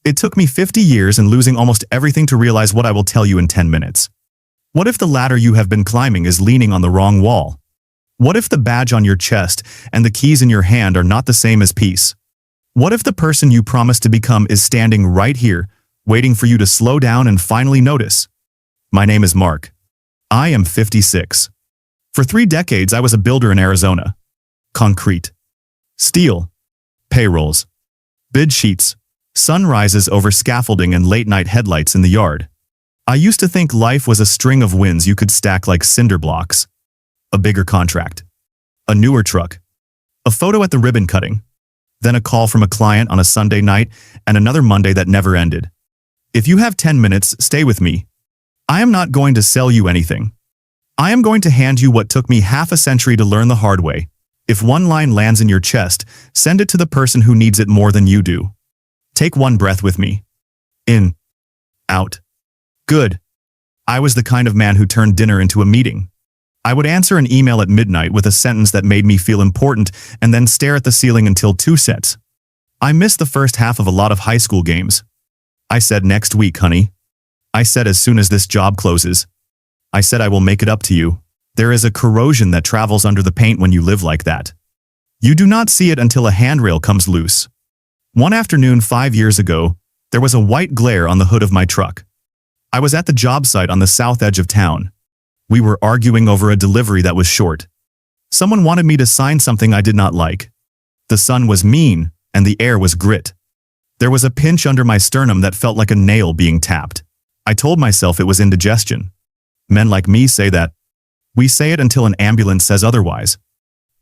It took me 50 years and losing almost everything to realize what I will tell you in 10 minutes. What if the ladder you have been climbing is leaning on the wrong wall? What if the badge on your chest and the keys in your hand are not the same as peace? What if the person you promised to become is standing right here, waiting for you to slow down and finally notice? My name is Mark. I am 56. For 3 decades, I was a builder in Arizona. Concrete, steel, payrolls, bid sheets, sunrises over scaffolding and late-night headlights in the yard. I used to think life was a string of wins you could stack like cinder blocks. A bigger contract, a newer truck, a photo at the ribbon cutting, then a call from a client on a Sunday night and another Monday that never ended. If you have 10 minutes, stay with me. I am not going to sell you anything. I am going to hand you what took me half a century to learn the hard way. If one line lands in your chest, send it to the person who needs it more than you do. Take one breath with me. In. Out. Good. I was the kind of man who turned dinner into a meeting. I would answer an email at midnight with a sentence that made me feel important and then stare at the ceiling until 2 sets. I missed the first half of a lot of high school games. I said next week, honey. I said as soon as this job closes. I said I will make it up to you. There is a corrosion that travels under the paint when you live like that. You do not see it until a handrail comes loose. One afternoon 5 years ago, there was a white glare on the hood of my truck. I was at the job site on the south edge of town. We were arguing over a delivery that was short. Someone wanted me to sign something I did not like. The sun was mean, and the air was grit. There was a pinch under my sternum that felt like a nail being tapped. I told myself it was indigestion. Men like me say that. We say it until an ambulance says otherwise.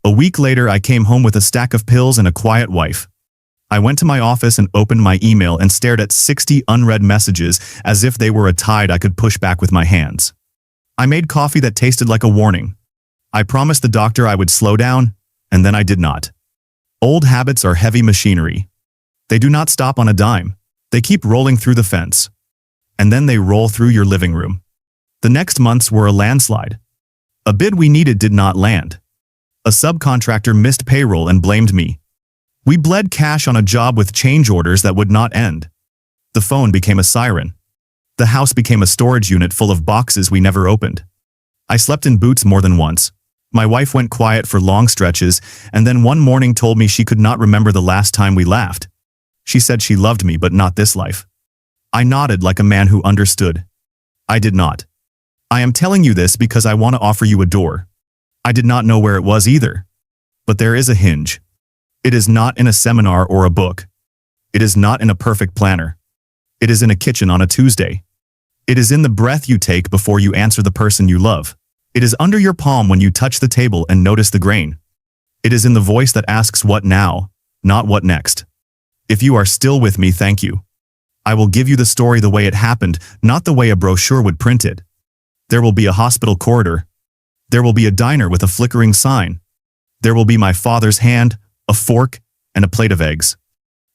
A week later, I came home with a stack of pills and a quiet wife. I went to my office and opened my email and stared at 60 unread messages as if they were a tide I could push back with my hands. I made coffee that tasted like a warning. I promised the doctor I would slow down, and then I did not. Old habits are heavy machinery. They do not stop on a dime. They keep rolling through the fence. And then they roll through your living room. The next months were a landslide. A bid we needed did not land. A subcontractor missed payroll and blamed me. We bled cash on a job with change orders that would not end. The phone became a siren. The house became a storage unit full of boxes we never opened. I slept in boots more than once. My wife went quiet for long stretches, and then one morning told me she could not remember the last time we laughed. She said she loved me, but not this life. I nodded like a man who understood. I did not. I am telling you this because I want to offer you a door. I did not know where it was either. But there is a hinge. It is not in a seminar or a book. It is not in a perfect planner. It is in a kitchen on a Tuesday. It is in the breath you take before you answer the person you love. It is under your palm when you touch the table and notice the grain. It is in the voice that asks what now, not what next. If you are still with me, thank you. I will give you the story the way it happened, not the way a brochure would print it. There will be a hospital corridor. There will be a diner with a flickering sign. There will be my father's hand, a fork, and a plate of eggs.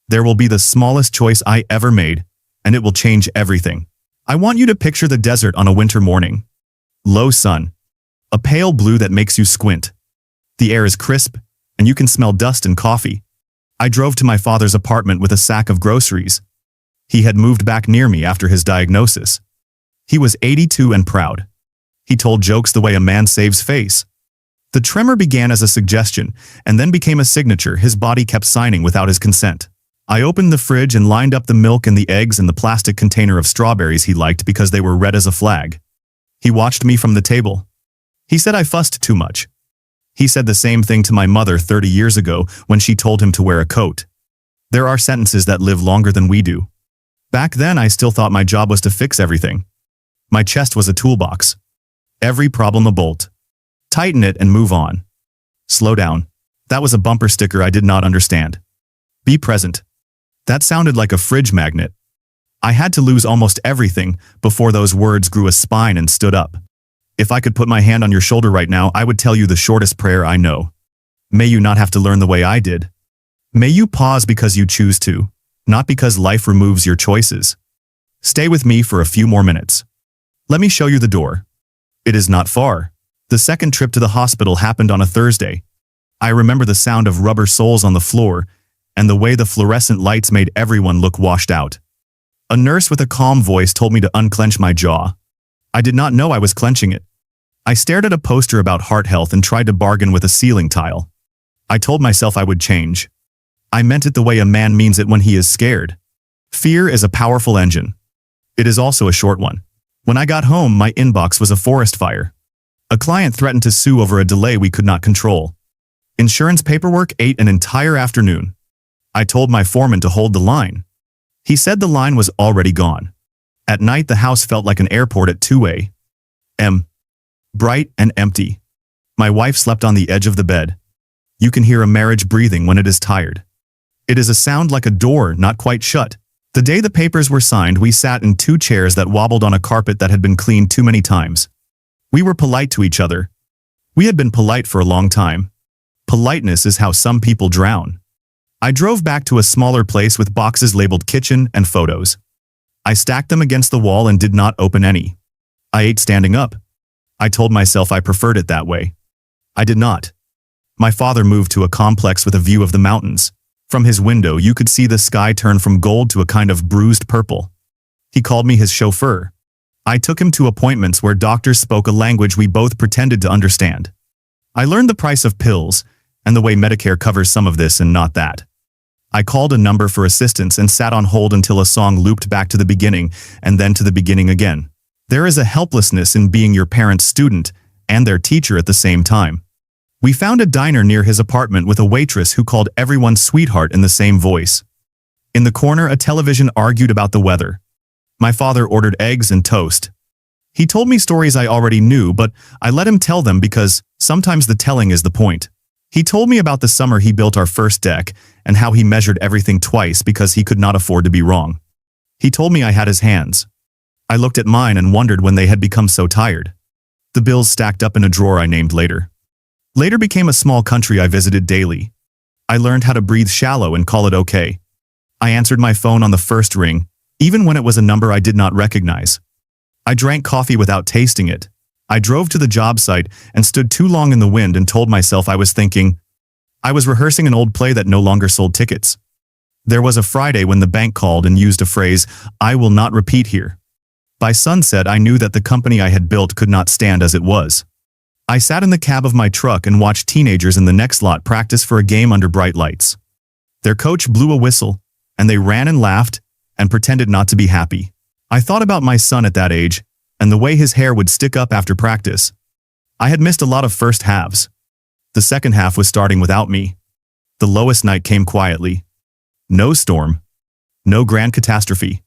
There will be the smallest choice I ever made, and it will change everything. I want you to picture the desert on a winter morning. Low sun. A pale blue that makes you squint. The air is crisp, and you can smell dust and coffee. I drove to my father's apartment with a sack of groceries. He had moved back near me after his diagnosis. He was 82 and proud. He told jokes the way a man saves face. The tremor began as a suggestion, and then became a signature his body kept signing without his consent. I opened the fridge and lined up the milk and the eggs in the plastic container of strawberries he liked because they were red as a flag. He watched me from the table. He said I fussed too much. He said the same thing to my mother 30 years ago when she told him to wear a coat. There are sentences that live longer than we do. Back then, I still thought my job was to fix everything. My chest was a toolbox. Every problem a bolt. Tighten it and move on. Slow down. That was a bumper sticker I did not understand. Be present. That sounded like a fridge magnet. I had to lose almost everything before those words grew a spine and stood up. If I could put my hand on your shoulder right now, I would tell you the shortest prayer I know. May you not have to learn the way I did. May you pause because you choose to, not because life removes your choices. Stay with me for a few more minutes. Let me show you the door. It is not far. The second trip to the hospital happened on a Thursday. I remember the sound of rubber soles on the floor and the way the fluorescent lights made everyone look washed out. A nurse with a calm voice told me to unclench my jaw. I did not know I was clenching it. I stared at a poster about heart health and tried to bargain with a ceiling tile. I told myself I would change. I meant it the way a man means it when he is scared. Fear is a powerful engine. It is also a short one. When I got home, my inbox was a forest fire. A client threatened to sue over a delay we could not control. Insurance paperwork ate an entire afternoon. I told my foreman to hold the line. He said the line was already gone. At night, the house felt like an airport at 2 a.m. Bright and empty. My wife slept on the edge of the bed. You can hear a marriage breathing when it is tired. It is a sound like a door not quite shut. The day the papers were signed, we sat in 2 chairs that wobbled on a carpet that had been cleaned too many times. We were polite to each other. We had been polite for a long time. Politeness is how some people drown. I drove back to a smaller place with boxes labeled kitchen and photos. I stacked them against the wall and did not open any. I ate standing up. I told myself I preferred it that way. I did not. My father moved to a complex with a view of the mountains. From his window, you could see the sky turn from gold to a kind of bruised purple. He called me his chauffeur. I took him to appointments where doctors spoke a language we both pretended to understand. I learned the price of pills and the way Medicare covers some of this and not that. I called a number for assistance and sat on hold until a song looped back to the beginning and then to the beginning again. There is a helplessness in being your parent's student and their teacher at the same time. We found a diner near his apartment with a waitress who called everyone sweetheart in the same voice. In the corner, a television argued about the weather. My father ordered eggs and toast. He told me stories I already knew, but I let him tell them because sometimes the telling is the point. He told me about the summer he built our first deck and how he measured everything twice because he could not afford to be wrong. He told me I had his hands. I looked at mine and wondered when they had become so tired. The bills stacked up in a drawer I named Later. Later became a small country I visited daily. I learned how to breathe shallow and call it okay. I answered my phone on the first ring, even when it was a number I did not recognize. I drank coffee without tasting it. I drove to the job site and stood too long in the wind and told myself I was thinking. I was rehearsing an old play that no longer sold tickets. There was a Friday when the bank called and used a phrase, "I will not repeat here." By sunset, I knew that the company I had built could not stand as it was. I sat in the cab of my truck and watched teenagers in the next lot practice for a game under bright lights. Their coach blew a whistle, and they ran and laughed and pretended not to be happy. I thought about my son at that age, and the way his hair would stick up after practice. I had missed a lot of first halves. The second half was starting without me. The lowest night came quietly. No storm. No grand catastrophe.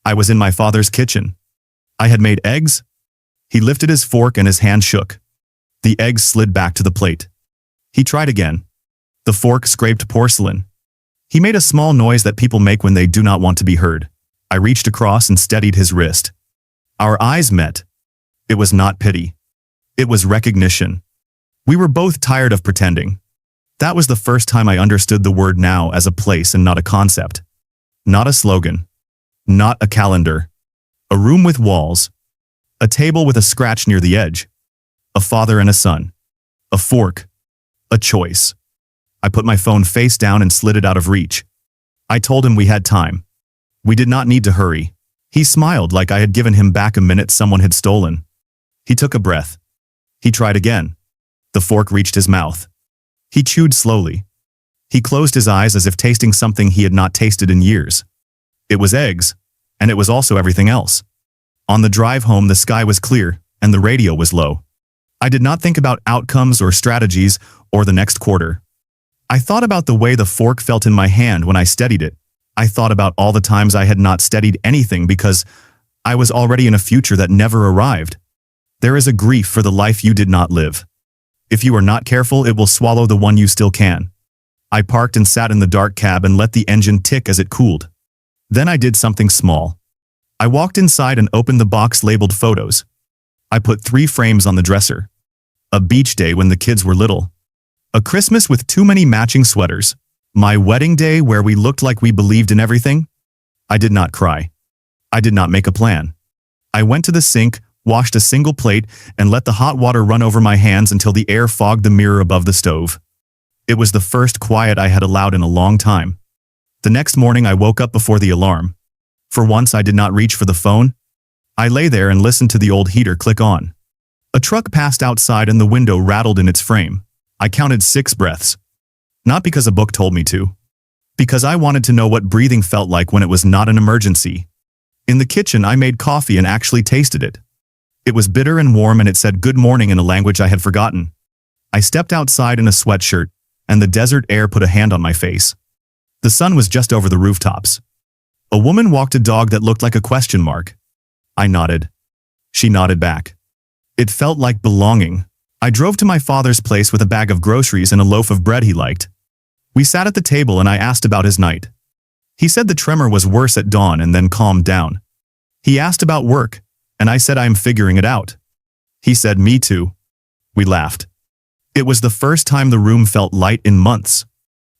I was in my father's kitchen. I had made eggs. He lifted his fork and his hand shook. The eggs slid back to the plate. He tried again. The fork scraped porcelain. He made a small noise that people make when they do not want to be heard. I reached across and steadied his wrist. Our eyes met. It was not pity. It was recognition. We were both tired of pretending. That was the first time I understood the word now as a place and not a concept. Not a slogan. Not a calendar. A room with walls. A table with a scratch near the edge. A father and a son. A fork. A choice. I put my phone face down and slid it out of reach. I told him we had time. We did not need to hurry. He smiled like I had given him back a minute someone had stolen. He took a breath. He tried again. The fork reached his mouth. He chewed slowly. He closed his eyes as if tasting something he had not tasted in years. It was eggs, and it was also everything else. On the drive home, the sky was clear, and the radio was low. I did not think about outcomes or strategies or the next quarter. I thought about the way the fork felt in my hand when I steadied it. I thought about all the times I had not steadied anything because I was already in a future that never arrived. There is a grief for the life you did not live. If you are not careful, it will swallow the one you still can. I parked and sat in the dark cab and let the engine tick as it cooled. Then I did something small. I walked inside and opened the box labeled photos. I put 3 frames on the dresser. A beach day when the kids were little. A Christmas with too many matching sweaters. My wedding day where we looked like we believed in everything. I did not cry. I did not make a plan. I went to the sink, washed a single plate, and let the hot water run over my hands until the air fogged the mirror above the stove. It was the first quiet I had allowed in a long time. The next morning I woke up before the alarm. For once I did not reach for the phone. I lay there and listened to the old heater click on. A truck passed outside and the window rattled in its frame. I counted 6 breaths. Not because a book told me to. Because I wanted to know what breathing felt like when it was not an emergency. In the kitchen, I made coffee and actually tasted it. It was bitter and warm and it said good morning in a language I had forgotten. I stepped outside in a sweatshirt, and the desert air put a hand on my face. The sun was just over the rooftops. A woman walked a dog that looked like a question mark. I nodded. She nodded back. It felt like belonging. I drove to my father's place with a bag of groceries and a loaf of bread he liked. We sat at the table and I asked about his night. He said the tremor was worse at dawn and then calmed down. He asked about work, and I said I am figuring it out. He said, me too. We laughed. It was the first time the room felt light in months.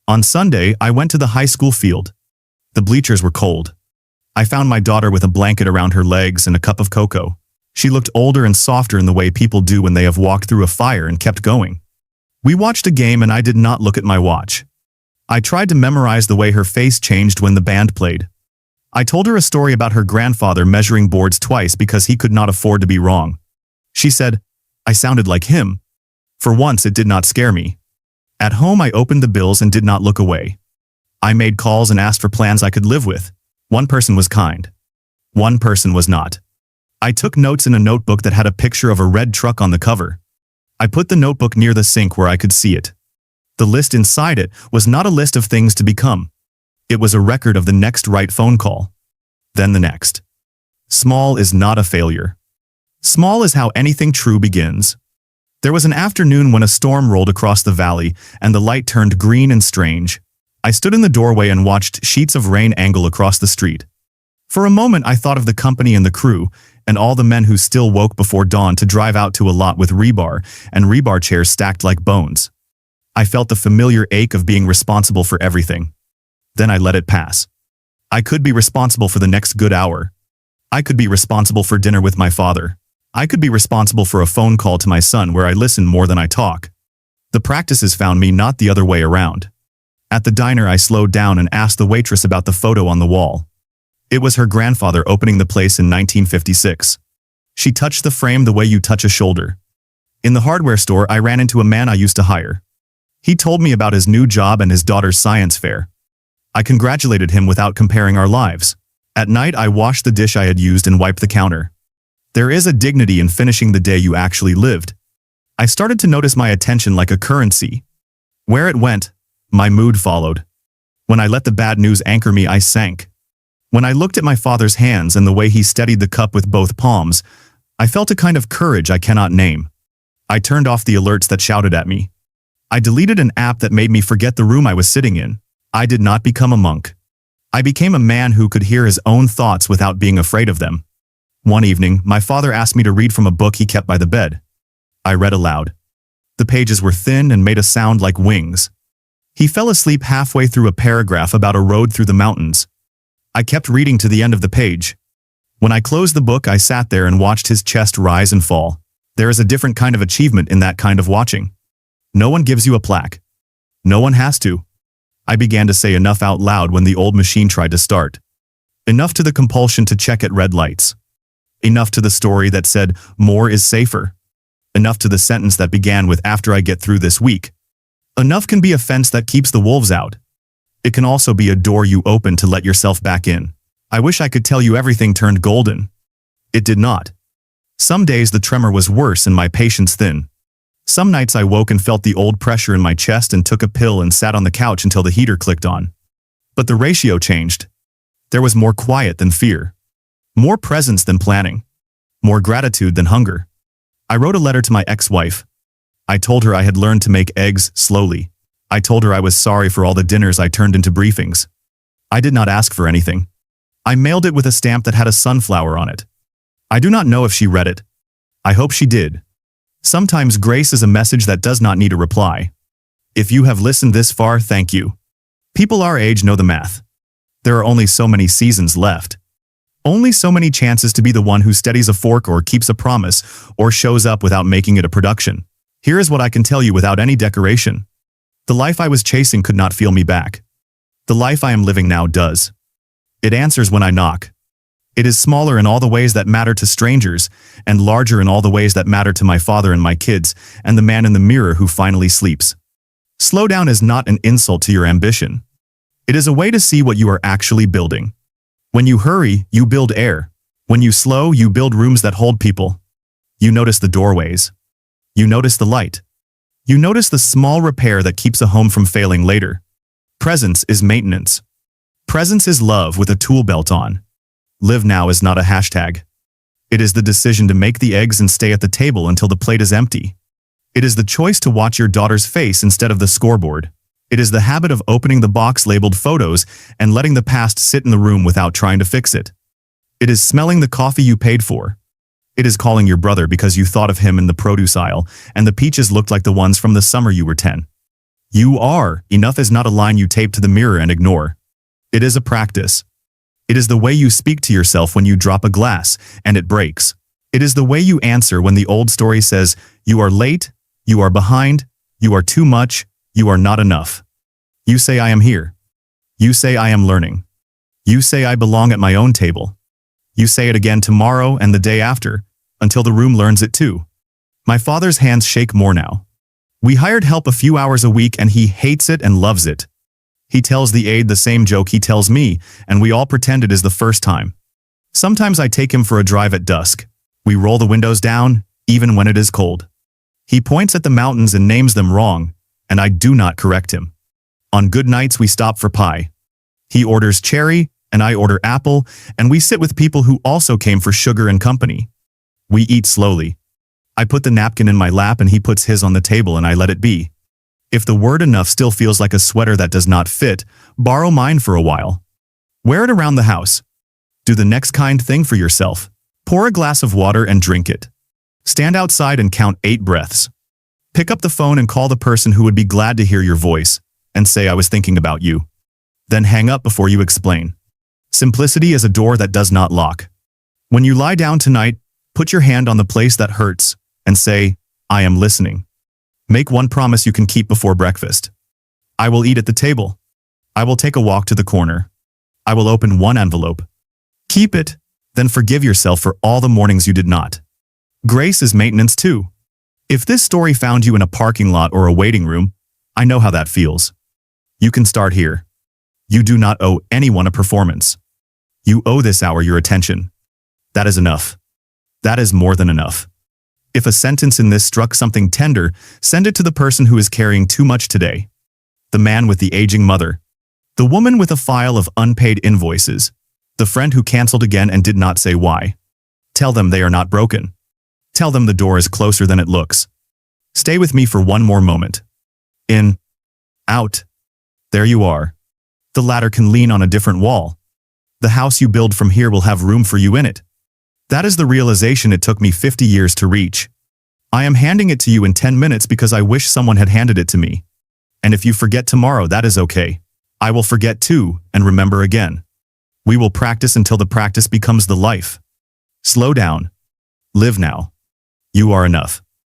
On Sunday, I went to the high school field. The bleachers were cold. I found my daughter with a blanket around her legs and a cup of cocoa. She looked older and softer in the way people do when they have walked through a fire and kept going. We watched a game and I did not look at my watch. I tried to memorize the way her face changed when the band played. I told her a story about her grandfather measuring boards twice because he could not afford to be wrong. She said, I sounded like him. For once, it did not scare me. At home, I opened the bills and did not look away. I made calls and asked for plans I could live with. One person was kind. One person was not. I took notes in a notebook that had a picture of a red truck on the cover. I put the notebook near the sink where I could see it. The list inside it was not a list of things to become. It was a record of the next right phone call. Then the next. Small is not a failure. Small is how anything true begins. There was an afternoon when a storm rolled across the valley and the light turned green and strange. I stood in the doorway and watched sheets of rain angle across the street. For a moment I thought of the company and the crew, and all the men who still woke before dawn to drive out to a lot with rebar and rebar chairs stacked like bones. I felt the familiar ache of being responsible for everything. Then I let it pass. I could be responsible for the next good hour. I could be responsible for dinner with my father. I could be responsible for a phone call to my son where I listen more than I talk. The practices found me, not the other way around. At the diner, I slowed down and asked the waitress about the photo on the wall. It was her grandfather opening the place in 1956. She touched the frame the way you touch a shoulder. In the hardware store, I ran into a man I used to hire. He told me about his new job and his daughter's science fair. I congratulated him without comparing our lives. At night, I washed the dish I had used and wiped the counter. There is a dignity in finishing the day you actually lived. I started to notice my attention like a currency. Where it went, my mood followed. When I let the bad news anchor me, I sank. When I looked at my father's hands and the way he steadied the cup with both palms, I felt a kind of courage I cannot name. I turned off the alerts that shouted at me. I deleted an app that made me forget the room I was sitting in. I did not become a monk. I became a man who could hear his own thoughts without being afraid of them. One evening, my father asked me to read from a book he kept by the bed. I read aloud. The pages were thin and made a sound like wings. He fell asleep halfway through a paragraph about a road through the mountains. I kept reading to the end of the page. When I closed the book, I sat there and watched his chest rise and fall. There is a different kind of achievement in that kind of watching. No one gives you a plaque. No one has to. I began to say enough out loud when the old machine tried to start. Enough to the compulsion to check at red lights. Enough to the story that said, more is safer. Enough to the sentence that began with, after I get through this week. Enough can be a fence that keeps the wolves out. It can also be a door you open to let yourself back in. I wish I could tell you everything turned golden. It did not. Some days the tremor was worse and my patience thin. Some nights I woke and felt the old pressure in my chest and took a pill and sat on the couch until the heater clicked on. But the ratio changed. There was more quiet than fear. More presence than planning. More gratitude than hunger. I wrote a letter to my ex-wife. I told her I had learned to make eggs slowly. I told her I was sorry for all the dinners I turned into briefings. I did not ask for anything. I mailed it with a stamp that had a sunflower on it. I do not know if she read it. I hope she did. Sometimes grace is a message that does not need a reply. If you have listened this far, thank you. People our age know the math. There are only so many seasons left. Only so many chances to be the one who steadies a fork or keeps a promise or shows up without making it a production. Here is what I can tell you without any decoration. The life I was chasing could not feel me back. The life I am living now does. It answers when I knock. It is smaller in all the ways that matter to strangers, and larger in all the ways that matter to my father and my kids, and the man in the mirror who finally sleeps. Slow down is not an insult to your ambition. It is a way to see what you are actually building. When you hurry, you build air. When you slow, you build rooms that hold people. You notice the doorways. You notice the light. You notice the small repair that keeps a home from failing later. Presence is maintenance. Presence is love with a tool belt on. Live now is not a hashtag. It is the decision to make the eggs and stay at the table until the plate is empty. It is the choice to watch your daughter's face instead of the scoreboard. It is the habit of opening the box labeled photos and letting the past sit in the room without trying to fix it. It is smelling the coffee you paid for. It is calling your brother because you thought of him in the produce aisle and the peaches looked like the ones from the summer you were 10. You are. Enough is not a line you tape to the mirror and ignore. It is a practice. It is the way you speak to yourself when you drop a glass and it breaks. It is the way you answer when the old story says, you are late, you are behind, you are too much, you are not enough. You say I am here. You say I am learning. You say I belong at my own table. You say it again tomorrow and the day after, until the room learns it too. My father's hands shake more now. We hired help a few hours a week and he hates it and loves it. He tells the aide the same joke he tells me, and we all pretend it is the first time. Sometimes I take him for a drive at dusk. We roll the windows down, even when it is cold. He points at the mountains and names them wrong, and I do not correct him. On good nights we stop for pie. He orders cherry, and I order apple, and we sit with people who also came for sugar and company. We eat slowly. I put the napkin in my lap and he puts his on the table and I let it be. If the word enough still feels like a sweater that does not fit, borrow mine for a while. Wear it around the house. Do the next kind thing for yourself. Pour a glass of water and drink it. Stand outside and count 8 breaths. Pick up the phone and call the person who would be glad to hear your voice, and say I was thinking about you. Then hang up before you explain. Simplicity is a door that does not lock. When you lie down tonight, put your hand on the place that hurts, and say, I am listening. Make one promise you can keep before breakfast. I will eat at the table. I will take a walk to the corner. I will open one envelope. Keep it, then forgive yourself for all the mornings you did not. Grace is maintenance too. If this story found you in a parking lot or a waiting room, I know how that feels. You can start here. You do not owe anyone a performance. You owe this hour your attention. That is enough. That is more than enough. If a sentence in this struck something tender, send it to the person who is carrying too much today. The man with the aging mother. The woman with a file of unpaid invoices. The friend who canceled again and did not say why. Tell them they are not broken. Tell them the door is closer than it looks. Stay with me for one more moment. In. Out. There you are. The ladder can lean on a different wall. The house you build from here will have room for you in it. That is the realization it took me 50 years to reach. I am handing it to you in 10 minutes because I wish someone had handed it to me. And if you forget tomorrow, that is okay. I will forget too, and remember again. We will practice until the practice becomes the life. Slow down. Live now. You are enough.